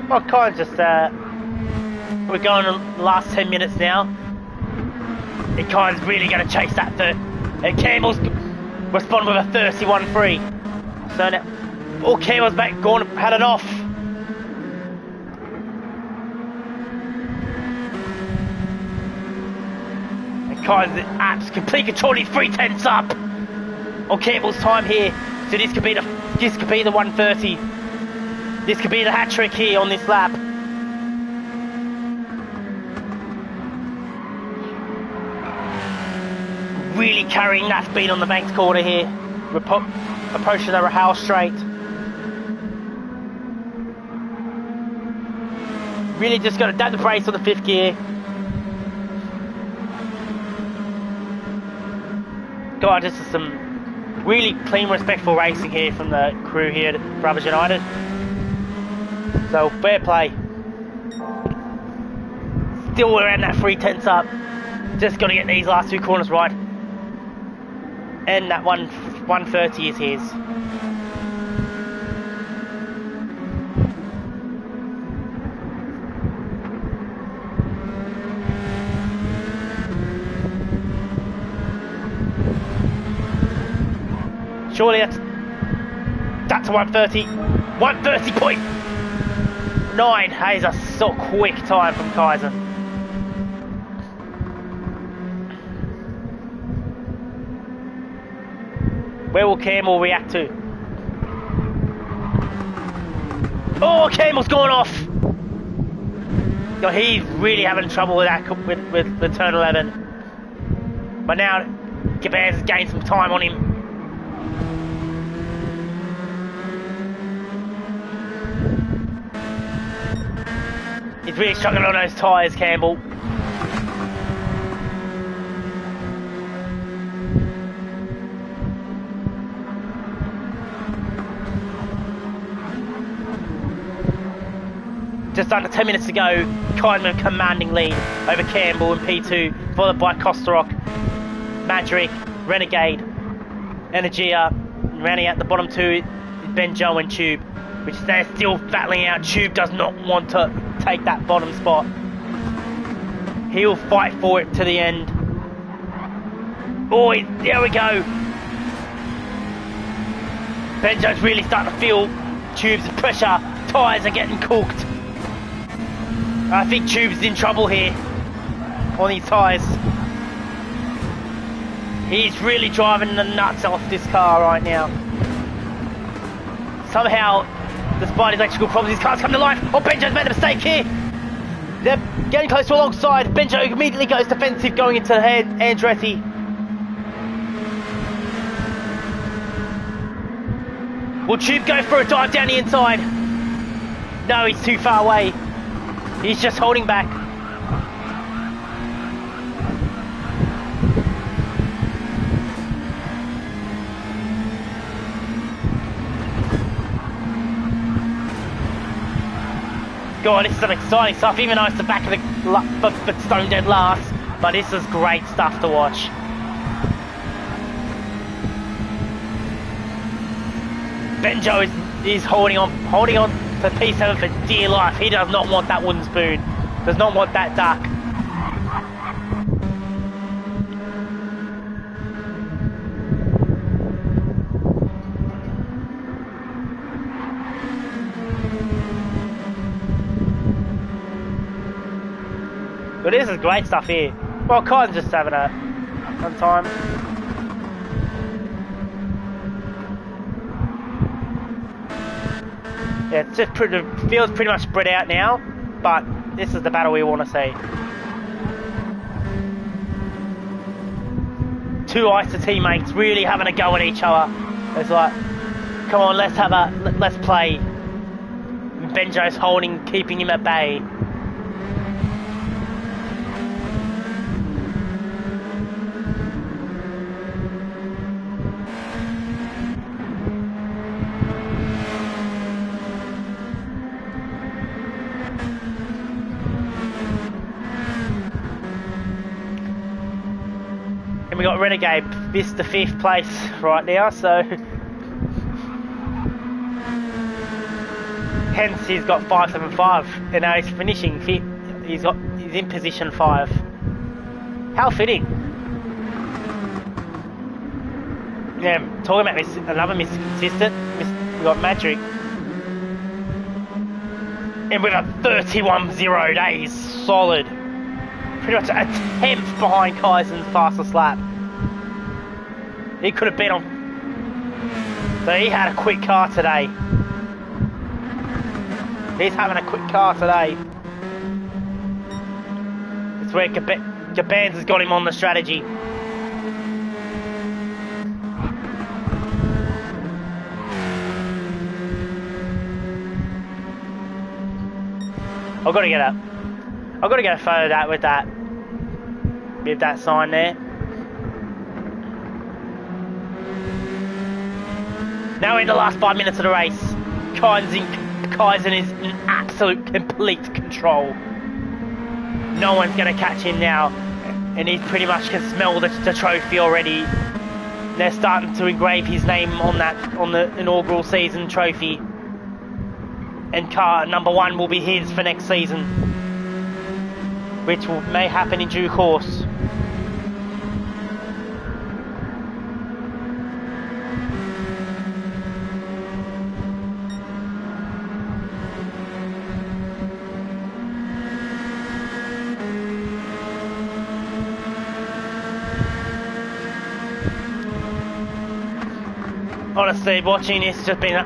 Well, kind of just, we're going on the last 10 minutes now. And Kyne's really going to chase that third. And Campbell's responded with a 31-3. So now, Campbell's back, gone, had it off. And Kyne's apps complete control, he's 3/10 up on Campbell's time here. So this could be the 130. This could be the hat trick here on this lap. Really carrying that speed on the Banks corner here. Approaching the Rahal straight. Really just got to dab the brakes on the 5th gear. God, this is some really clean, respectful racing here from the crew here at Brothers United. So, fair play. Still around that 3/10 up. Just got to get these last 2 corners right. And that 130 is his. Surely that's a 130. 130.9. That is a so quick time from Kaiser. Where will Campbell react to? Oh, Campbell's gone off. Yo, he's really having trouble with that with turn 11. But now Gabaz has gained some time on him. He's really struggling on those tyres, Campbell. Just under 10 minutes to go, Kyneman commanding lead over Campbell in P2, followed by Kosterok, Madrick, Renegade, Energia, rounding out the bottom 2 is Benjo and Tube, which they're still battling out. Tube does not want to take that bottom spot. He'll fight for it to the end. Oh, there we go. Benjo's really starting to feel Tube's pressure. Tyres are getting cooked. I think Tube's in trouble here on these tyres. He's really driving the nuts off this car right now. Somehow, despite his electrical problems, his car's come to life. Oh, Benjo's made a mistake here. They're getting close to alongside. Benjo immediately goes defensive, going into the head. Andretti. Will Tube go for a dive down the inside? No, he's too far away. He's just holding back. God, this is some exciting stuff, even though it's the back of the stone dead last. But this is great stuff to watch. Benjo is holding on to P7 for dear life. He does not want that wooden spoon. Does not want that duck. But this is great stuff here. Well, Kyne's just having a fun time. Yeah, it just feels pretty much spread out now, but this is the battle we want to see. 2 ISA teammates really having a go at each other. It's like, come on, let's play. Benjo's holding, keeping him at bay. We got Renegade missed the 5th place right now, so hence he's got 575, and now he's finishing. He's in position 5. How fitting. Yeah, talking about another Mr. Consistent. We got Magic. And with a 31.0, that is solid. Pretty much a tenth behind Kaisen's fastest lap. He could have been on. So he had a quick car today. He's having a quick car today. It's where Gabans has got him on the strategy. I've got to get a photo of that with that sign there. Now in the last 5 minutes of the race, Kaisen is in absolute complete control. No one's going to catch him now, and he pretty much can smell the trophy already. They're starting to engrave his name on the inaugural season trophy. And car number 1 will be his for next season, which may happen in due course. Honestly, watching this has just been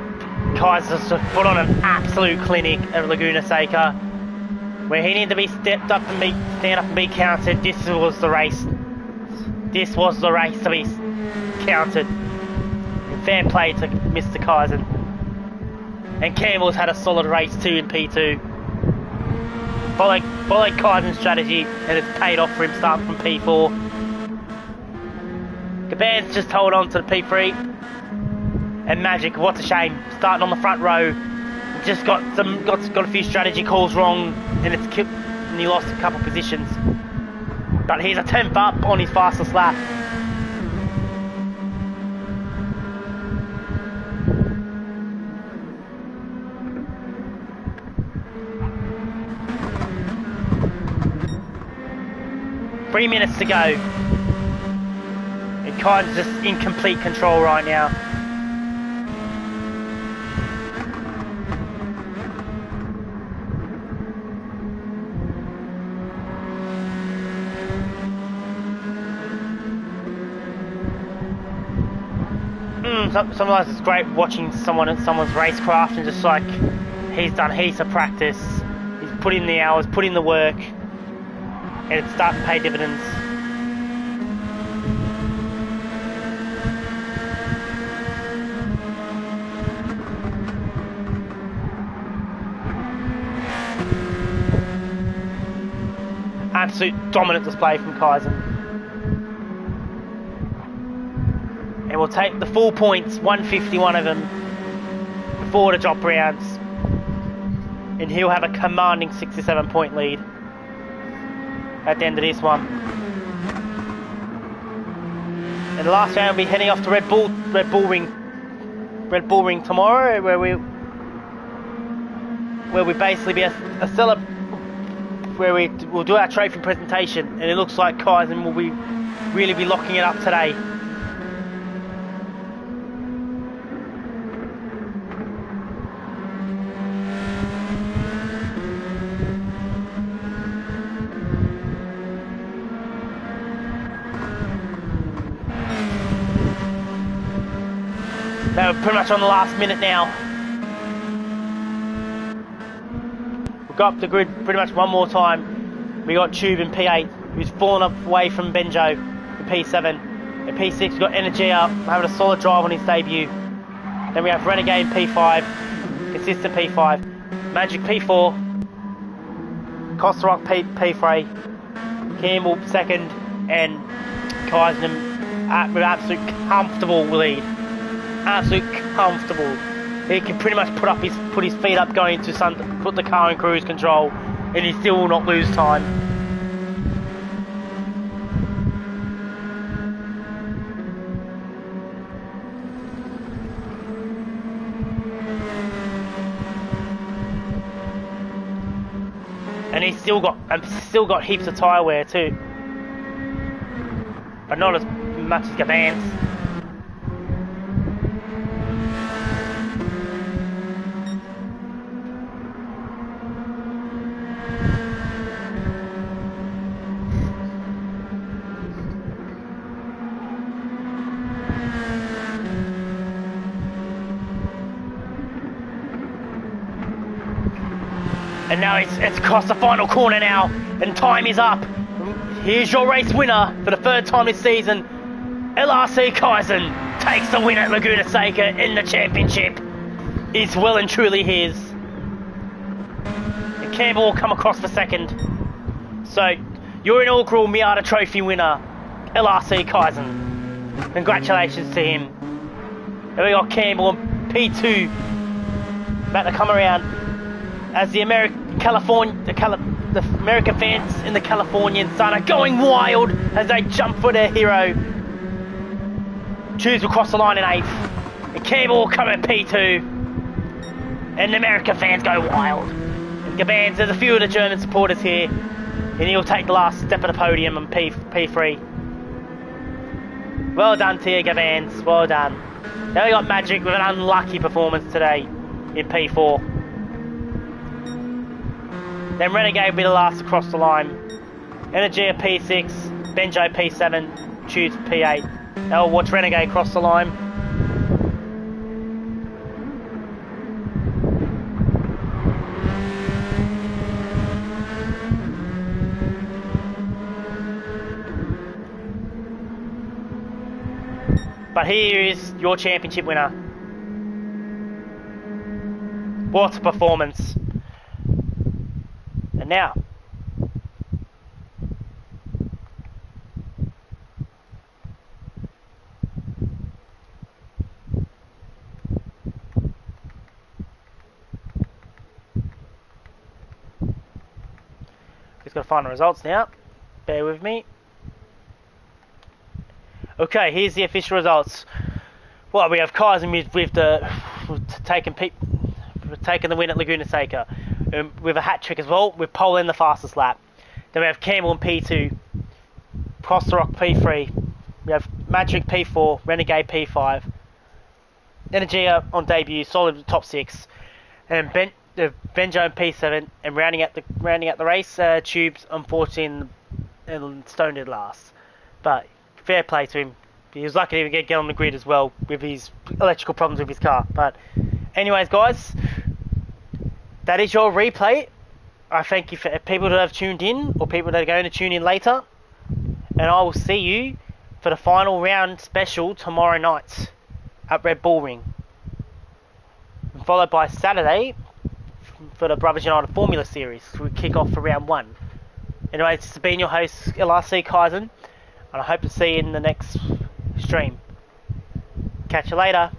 Kaiser's just put on an absolute clinic at Laguna Seca, where he needed to be stand up and be counted. This was the race. This was the race to be counted. Fair play to Mr. Kaiser. And Campbell's had a solid race too in P2. Followed Kaiser's strategy, and it's paid off for him starting from P4. Gaban's just hold on to the P3. And Magic, what a shame, starting on the front row, just got a few strategy calls wrong, and he lost a couple positions. But he's a 10th up on his fastest lap. Three minutes to go. And Kai's just in complete control right now. Sometimes it's great watching someone's racecraft and just like he's done heaps of practice, he's put in the hours, put in the work, and it's starting to pay dividends. Absolute dominant display from Kaizen. And we'll take the full points, 151 of them, before the drop rounds. And he'll have a commanding 67 point lead at the end of this one. And the last round we'll be heading off to Red Bull Ring tomorrow, where we basically be a where we'll do our trophy presentation, and it looks like Kaizen will really be locking it up today. We're pretty much on the last minute now. We'll go up the grid pretty much one more time. We got Tube in P8, who's fallen away from Benjo in P7. In P6 we've got Energia having a solid drive on his debut. Then we have Renegade in P5, Consistent P5, Magic P4, Costa Rock P3, Campbell second, and Kaizen with absolute comfortable lead. Absolute comfortable. He can pretty much put his feet up going to put the car in cruise control, and he still will not lose time. And he's still got heaps of tyre wear too, but not as much as Gavan's. And now it's across the final corner now, and time is up. Here's your race winner for the third time this season. LRC Kaizen takes the win at Laguna Seca in the championship. It's well and truly his. And Campbell will come across for second. So, your inaugural Miata Trophy winner, LRC Kaizen. Congratulations to him. And we got Campbell on P2 about to come around as the American fans in the Californian sun are going wild as they jump for their hero. Tubes will cross the line in 8th. And Campbell will come in P2. And the American fans go wild. And Gabans, there's a few of the German supporters here. And he'll take the last step of the podium on P3. Well done to you, Gabans. Well done. Now we got Magic with an unlucky performance today in P4. Then Renegade will be the last to cross the line. Energia P6, Benjo P7, Tubes P8. Now we'll watch Renegade cross the line. But here is your championship winner. What a performance. And now, we've got to find the results now. Bear with me. Okay, here's the official results. Well, we have Kaizen with taking the win at Laguna Seca. With a hat trick as well, with pole in the fastest lap. Then we have Campbell in P2, Cross the Rock P3, we have Magic P4, Renegade P5, Energia on debut, solid top 6, and Benjo in P7, and rounding out the race, Tubes unfortunately and Stone did last. But fair play to him. He was lucky to even get on the grid as well with his electrical problems with his car. But anyways, guys, that is your replay. I thank you for people that have tuned in or people that are going to tune in later. And I will see you for the final round special tomorrow night at Red Bull Ring. Followed by Saturday for the Brothers United Formula Series. We kick off for round 1. Anyway, this has been your host, LRC Kaizen. And I hope to see you in the next stream. Catch you later.